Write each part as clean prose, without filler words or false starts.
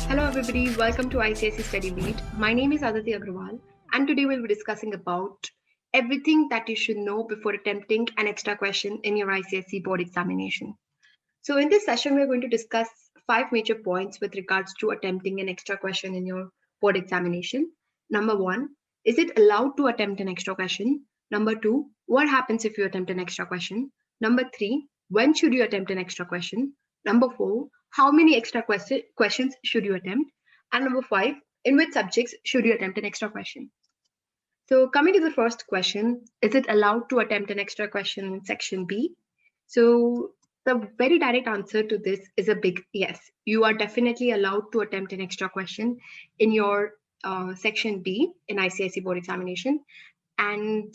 Hello everybody, welcome to ICSE Study Beat. My name is Aditi Agrawal and today we'll be discussing about everything that you should know before attempting an extra question in your ICSE Board Examination. So in this session, we're going to discuss 5 major points with regards to attempting an extra question in your board examination. Number 1, is it allowed to attempt an extra question? Number 2, what happens if you attempt an extra question? Number 3, when should you attempt an extra question? Number 4, how many extra questions should you attempt? And number 5, in which subjects should you attempt an extra question? So coming to the first question, is it allowed to attempt an extra question in section B? So the very direct answer to this is a big yes. You are definitely allowed to attempt an extra question in your section B in ICSE Board Examination. And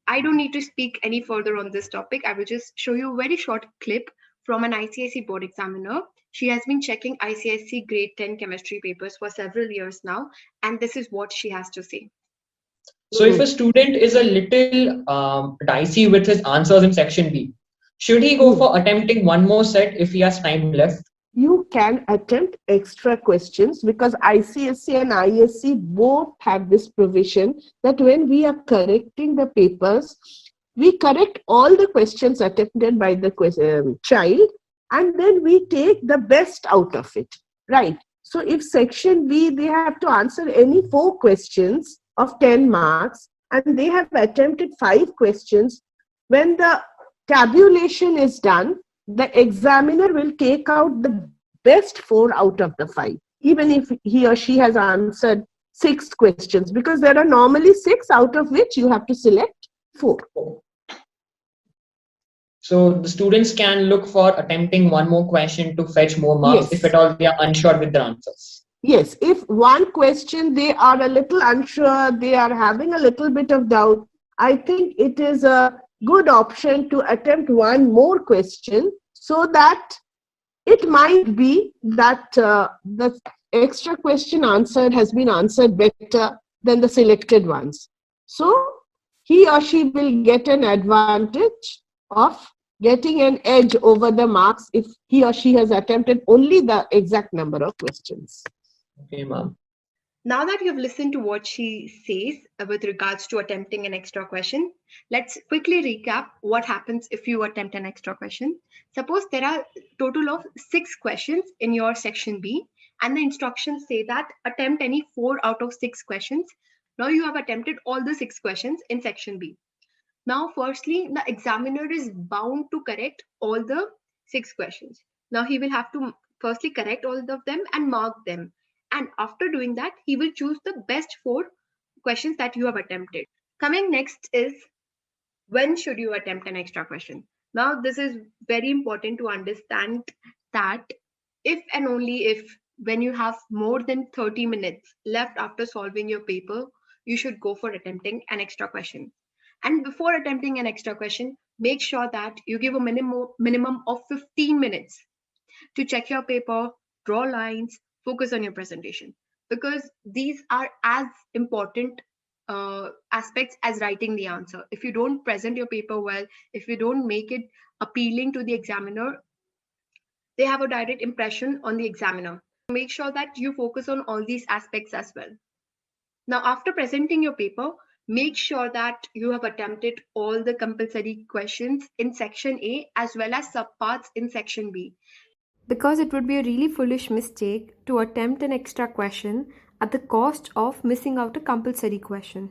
I don't need to speak any further on this topic. I will just show you a very short clip from an ICSE board examiner. She has been checking ICSE grade 10 chemistry papers for several years now, and this is what she has to say. So if a student is a little dicey with his answers in section B, should he go for attempting one more set if he has time left? You can attempt extra questions because ICSE and ISE both have this provision that when we are correcting the papers, we correct all the questions attempted by the child and then we take the best out of it, right? So if section B, they have to answer any 4 questions of 10 marks and they have attempted 5 questions, when the tabulation is done, the examiner will take out the best 4 out of the 5, even if he or she has answered 6 questions, because there are normally 6 out of which you have to select 4. So the students can look for attempting one more question to fetch more marks if at all they are unsure with their answers. Yes, if one question they are a little unsure, they are having a little bit of doubt, I think it is a good option to attempt one more question so that it might be that the extra question answered has been answered better than the selected ones. So he or she will get an advantage of getting an edge over the marks if he or she has attempted only the exact number of questions. Okay, ma'am. Now that you've listened to what she says with regards to attempting an extra question, let's quickly recap what happens if you attempt an extra question. Suppose there are a total of 6 questions in your section B and the instructions say that attempt any 4 out of 6 questions. Now you have attempted all the 6 questions in section B. Now, firstly, the examiner is bound to correct all the 6 questions. Now he will have to firstly correct all of them and mark them. And after doing that, he will choose the best 4 questions that you have attempted. Coming next is, when should you attempt an extra question? Now, this is very important to understand that if and only if when you have more than 30 minutes left after solving your paper, you should go for attempting an extra question. And before attempting an extra question, make sure that you give a minimum of 15 minutes to check your paper, draw lines, focus on your presentation, because these are as important aspects as writing the answer. If you don't present your paper well, if you don't make it appealing to the examiner, they have a direct impression on the examiner. Make sure that you focus on all these aspects as well. Now, after presenting your paper, make sure that you have attempted all the compulsory questions in section A as well as subparts in section B. Because it would be a really foolish mistake to attempt an extra question at the cost of missing out a compulsory question.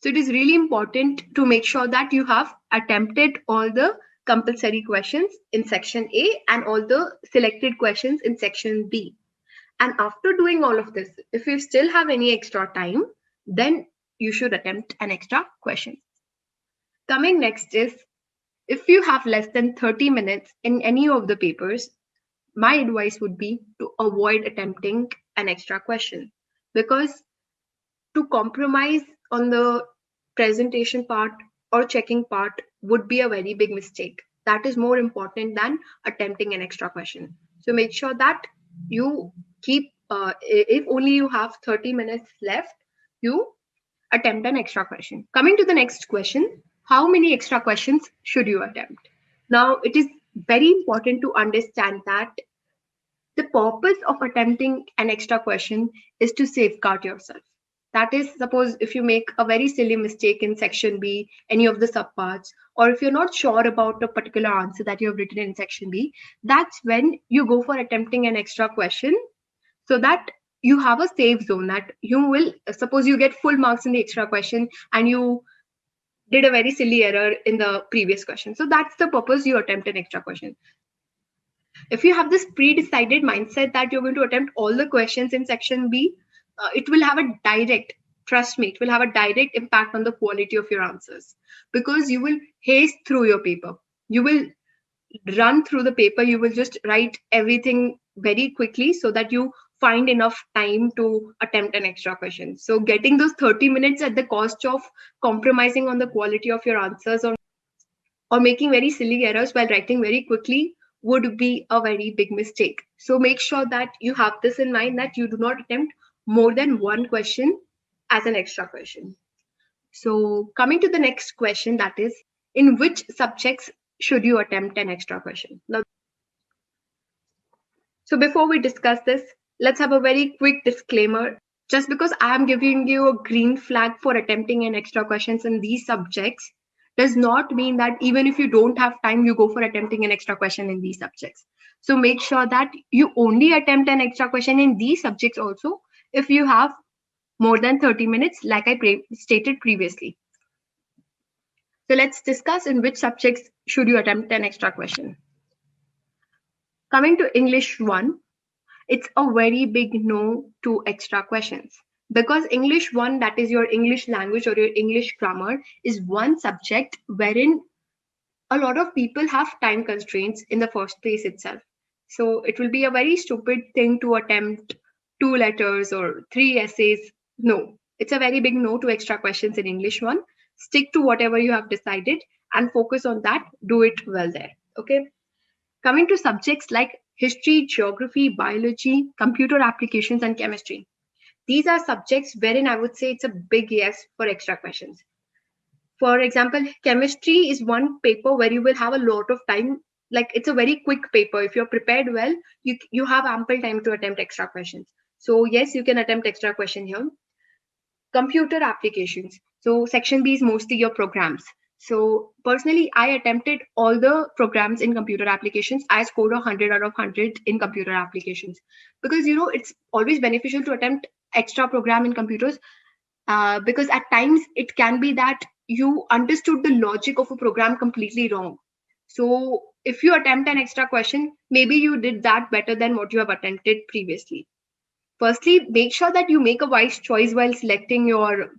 So it is really important to make sure that you have attempted all the compulsory questions in section A and all the selected questions in section B. And after doing all of this, if you still have any extra time, then you should attempt an extra question. Coming next is, if you have less than 30 minutes in any of the papers, my advice would be to avoid attempting an extra question, because to compromise on the presentation part or checking part would be a very big mistake. That is more important than attempting an extra question. So make sure that you keep, if only you have 30 minutes left, you attempt an extra question. Coming to the next question, how many extra questions should you attempt? Now, it is very important to understand that The purpose of attempting an extra question is to safeguard yourself. That is, suppose if you make a very silly mistake in section B, any of the subparts, or if you're not sure about a particular answer that you have written in section B, that's when you go for attempting an extra question, so that you have a safe zone, that you will, suppose you get full marks in the extra question and you did a very silly error in the previous question. So that's the purpose you attempt an extra question. If you have this pre-decided mindset that you're going to attempt all the questions in section B, it will have a direct, trust me, it will have a direct impact on the quality of your answers, because you will haste through your paper. You will run through the paper. You will just write everything very quickly so that you find enough time to attempt an extra question. So getting those 30 minutes at the cost of compromising on the quality of your answers, or making very silly errors while writing very quickly, would be a very big mistake. So make sure that you have this in mind, that you do not attempt more than one question as an extra question. So coming to the next question, that is, in which subjects should you attempt an extra question? Now, so before we discuss this, let's have a very quick disclaimer. Just because I am giving you a green flag for attempting an extra questions in these subjects does not mean that even if you don't have time, you go for attempting an extra question in these subjects. So make sure that you only attempt an extra question in these subjects also if you have more than 30 minutes, like I stated previously. So let's discuss in which subjects should you attempt an extra question. Coming to English 1, it's a very big no to extra questions, because English 1, that is your English language or your English grammar, is one subject wherein a lot of people have time constraints in the first place itself. So it will be a very stupid thing to attempt 2 letters or 3 essays. No, it's a very big no to extra questions in English 1. Stick to whatever you have decided and focus on that. Do it well there. Okay. Coming to subjects like history, geography, biology, computer applications, and chemistry. These are subjects wherein I would say it's a big yes for extra questions. For example, chemistry is one paper where you will have a lot of time. Like, it's a very quick paper. If you're prepared well, you have ample time to attempt extra questions. So yes, you can attempt extra question here. Computer applications. So section B is mostly your programs. So personally, I attempted all the programs in computer applications. I scored 100 out of 100 in computer applications, because it's always beneficial to attempt extra program in computers, because at times it can be that you understood the logic of a program completely wrong. So if you attempt an extra question, maybe you did that better than what you have attempted previously. Firstly, make sure that you make a wise choice while selecting your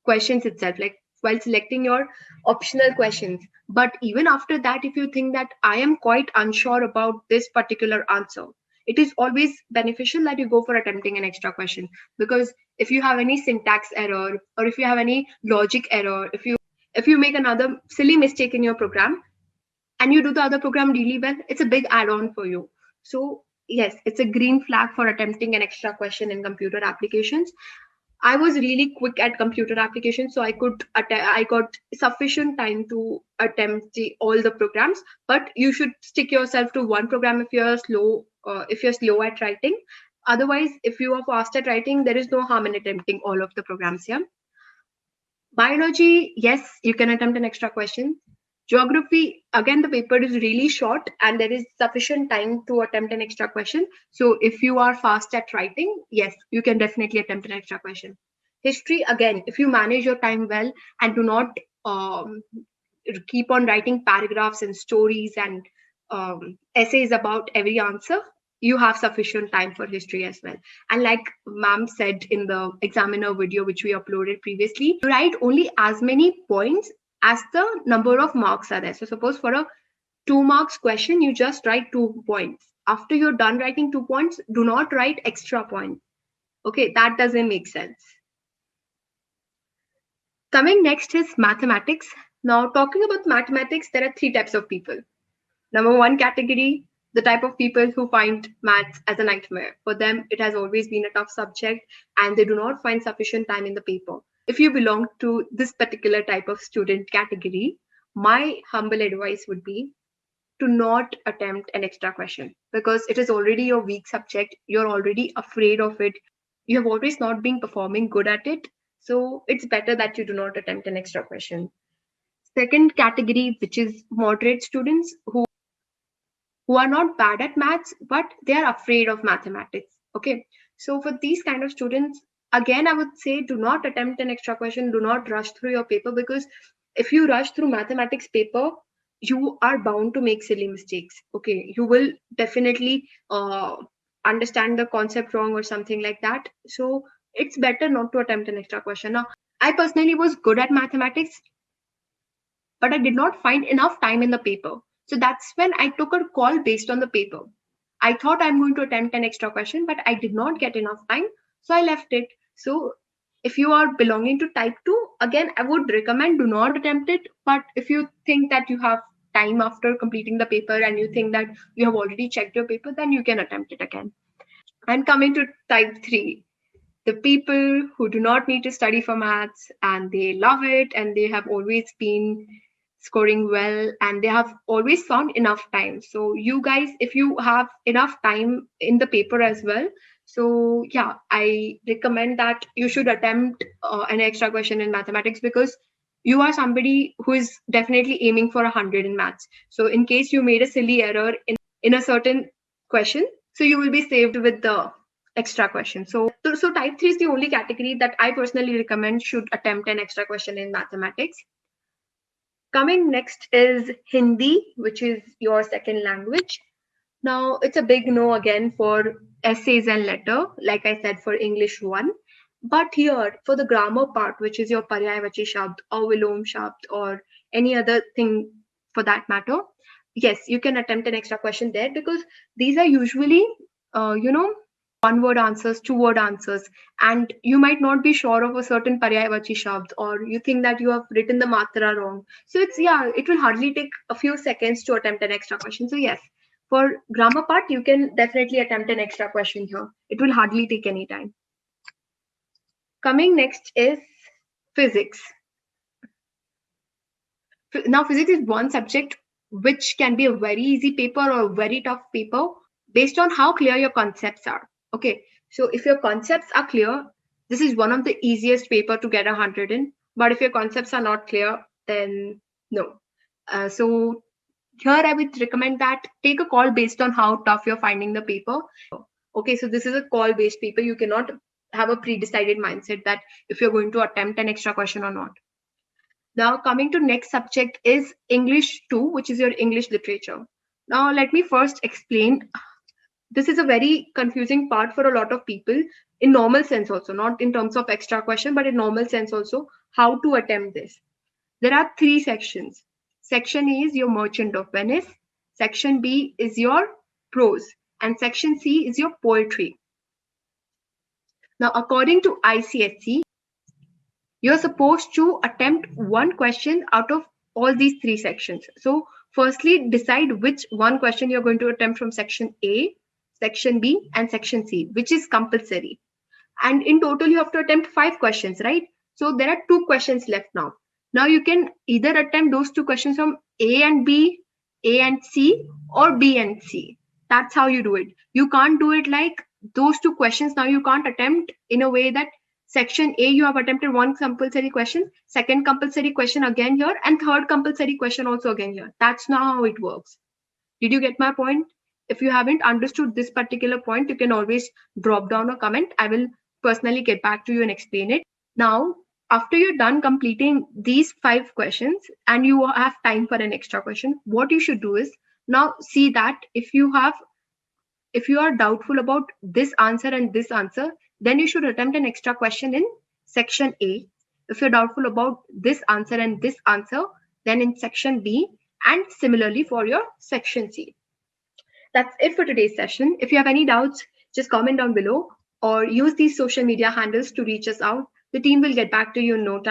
questions itself, like while selecting your optional questions. But even after that, if you think that I am quite unsure about this particular answer, it is always beneficial that you go for attempting an extra question, because if you have any syntax error, or if you have any logic error, if you make another silly mistake in your program and you do the other program really well, it's a big add-on for you. So yes, it's a green flag for attempting an extra question in computer applications. I was really quick at computer applications, so I got sufficient time to attempt all the programs. But you should stick yourself to one program if you're slow at writing. Otherwise, if you are fast at writing, there is no harm in attempting all of the programs here. Biology, yes, you can attempt an extra question. Geography, again, the paper is really short and there is sufficient time to attempt an extra question. So if you are fast at writing, yes, you can definitely attempt an extra question. History, again, if you manage your time well and do not keep on writing paragraphs and stories and essays about every answer, you have sufficient time for history as well. And like ma'am said in the examiner video, which we uploaded previously, you write only as many points as the number of marks are there. So suppose for a 2 marks question, you just write 2 points. After you're done writing 2 points, do not write extra points. Okay, that doesn't make sense. Coming next is mathematics. Now, talking about mathematics, there are 3 types of people. Number 1 category, the type of people who find maths as a nightmare. For them, it has always been a tough subject and they do not find sufficient time in the paper. If you belong to this particular type of student category, my humble advice would be, to not attempt an extra question, because it is already your weak subject. You're already afraid of it. You have always not been performing good at it. So it's better that you do not attempt an extra question. Second category, which is moderate students who are not bad at maths, but they are afraid of mathematics. Okay. So for these kind of students, again, I would say do not attempt an extra question. Do not rush through your paper, because if you rush through mathematics paper, you are bound to make silly mistakes. Okay. You will definitely understand the concept wrong or something like that. So it's better not to attempt an extra question. Now, I personally was good at mathematics, but I did not find enough time in the paper. So that's when I took a call based on the paper. I thought I'm going to attempt an extra question, but I did not get enough time. So I left it. So if you are belonging to type 2, again, I would recommend do not attempt it. But if you think that you have time after completing the paper and you think that you have already checked your paper, then you can attempt it again. And coming to type 3, the people who do not need to study for maths and they love it and they have always been scoring well and they have always found enough time. So you guys, if you have enough time in the paper as well, so yeah, I recommend that you should attempt an extra question in mathematics, because you are somebody who is definitely aiming for 100 in maths. So in case you made a silly error in a certain question, so you will be saved with the extra question. So type 3 is the only category that I personally recommend should attempt an extra question in mathematics. Coming next is Hindi, which is your second language. Now, it's a big no again for essays and letter, like I said, for English 1. But here, for the grammar part, which is your Paryayavachi Shabd or Vilom Shabd or any other thing for that matter, yes, you can attempt an extra question there, because these are usually, one-word answers, two-word answers, and you might not be sure of a certain Paryayavachi Shabd, or you think that you have written the matra wrong. So it will hardly take a few seconds to attempt an extra question. So yes, for grammar part, you can definitely attempt an extra question here. It will hardly take any time. Coming next is physics. Now, physics is one subject which can be a very easy paper or a very tough paper based on how clear your concepts are. Okay, so if your concepts are clear, this is one of the easiest paper to get 100 in. But if your concepts are not clear, then no. So here I would recommend that take a call based on how tough you're finding the paper. Okay, so this is a call-based paper. You cannot have a pre-decided mindset that if you're going to attempt an extra question or not. Now, coming to next subject is English 2, which is your English literature. Now, let me first explain. This is a very confusing part for a lot of people in normal sense also, not in terms of extra question, but in normal sense also, how to attempt this. There are 3 sections. Section A is your Merchant of Venice. Section B is your prose. And section C is your poetry. Now, according to ICSE, you're supposed to attempt one question out of all these 3 sections. So firstly, decide which one question you're going to attempt from section A, section B, and section C, which is compulsory. And in total, you have to attempt 5 questions, right? So there are 2 questions left now. Now you can either attempt those 2 questions from A and B, A and C, or B and C. That's how you do it. You can't do it like those 2 questions. Now you can't attempt in a way that section A, you have attempted one compulsory question, second compulsory question again here, and third compulsory question also again here. That's not how it works. Did you get my point? If you haven't understood this particular point, you can always drop down a comment. I will personally get back to you and explain it. Now, after you're done completing these 5 questions and you have time for an extra question, what you should do is now see that if you are doubtful about this answer and this answer, then you should attempt an extra question in section A. If you're doubtful about this answer and this answer, then in section B, and similarly for your section C. That's it for today's session. If you have any doubts, just comment down below or use these social media handles to reach us out. The team will get back to you in no time.